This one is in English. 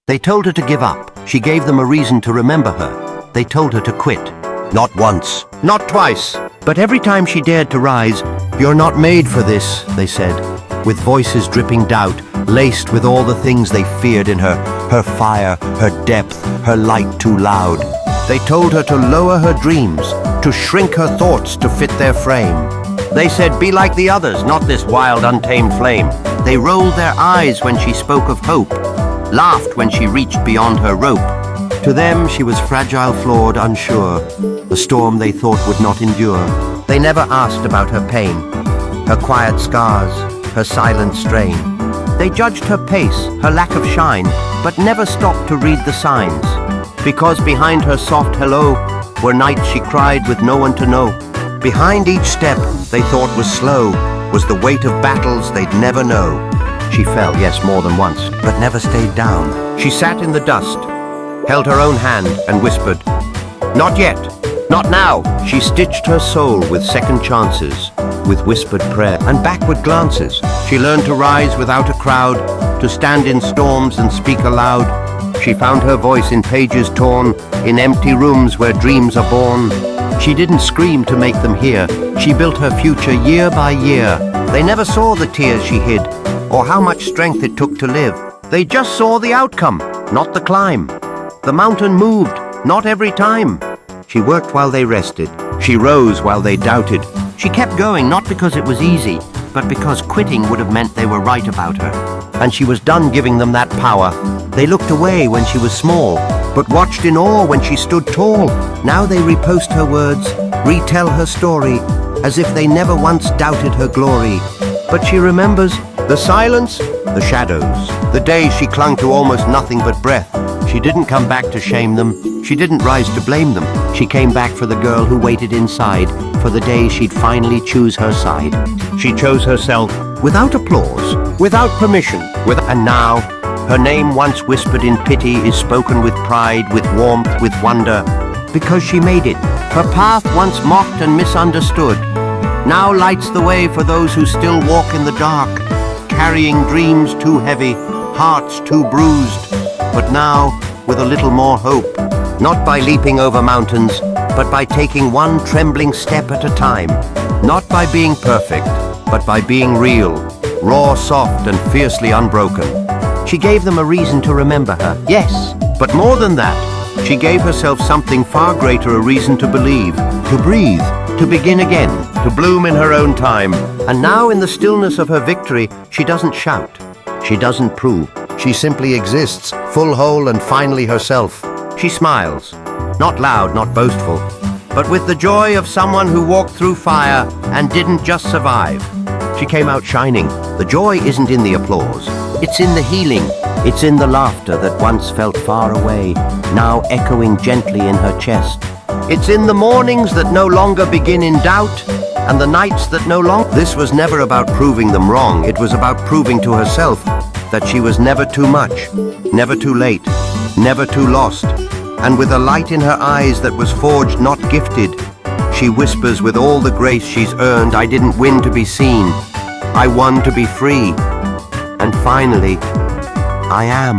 They told her to give up. She gave them a reason to remember her. They told her to quit. Not once, not twice, but every time she dared to rise. "You're not made for this," they said, with voices dripping doubt, laced with all the things they feared in her fire, her depth, her light too loud. They told her to lower her dreams, to shrink her thoughts to fit their frame. They said, "Be like the others, not this wild, untamed flame." They rolled their eyes when she spoke of hope, laughed when she reached beyond her rope. To them she was fragile, flawed, unsure, the storm they thought would not endure. They never asked about her pain, her quiet scars, her silent strain. They judged her pace, her lack of shine, but never stopped to read the signs. Because behind her soft hello were nights she cried with no one to know. Behind each step they thought was slow was the weight of battles they'd never know. She fell, yes, more than once, but never stayed down. She sat in the dust, held her own hand and whispered, "Not yet, not now." She stitched her soul with second chances, with whispered prayer and backward glances. She learned to rise without a crowd, to stand in storms and speak aloud. She found her voice in pages torn, in empty rooms where dreams are born. She didn't scream to make them hear. She built her future year by year. They never saw the tears she hid, or how much strength it took to live. They just saw the outcome, not the climb. The mountain moved, not every time. She worked while they rested. She rose while they doubted. She kept going, not because it was easy, but because quitting would have meant they were right about her. And she was done giving them that power. They looked away when she was small, but watched in awe when she stood tall. Now they repost her words, retell her story, as if they never once doubted her glory. But she remembers the silence, the shadows, the days she clung to almost nothing but breath. She didn't come back to shame them. She didn't rise to blame them. She came back for the girl who waited inside, for the day she'd finally choose her side. She chose herself without applause, without permission, and now her name, once whispered in pity, is spoken with pride, with warmth, with wonder, because she made it. Her path, once mocked and misunderstood, now lights the way for those who still walk in the dark, carrying dreams too heavy, hearts too bruised, but now with a little more hope, not by leaping over mountains, but by taking one trembling step at a time, not by being perfect, but by being real, raw, soft, and fiercely unbroken. She gave them a reason to remember her, yes, but more than that, she gave herself something far greater, a reason to believe, to breathe, to begin again, to bloom in her own time. And now in the stillness of her victory, she doesn't shout, she doesn't prove, she simply exists, full, whole, and finally herself. She smiles, not loud, not boastful, but with the joy of someone who walked through fire and didn't just survive. She came out shining. The joy isn't in the applause, it's in the healing. It's in the laughter that once felt far away, now echoing gently in her chest. It's in the mornings that no longer begin in doubt, and the nights that no longer... This was never about proving them wrong. It was about proving to herself that she was never too much, never too late, never too lost. And with a light in her eyes that was forged, not gifted, she whispers with all the grace she's earned, "I didn't win to be seen, I won to be free. And finally, I am."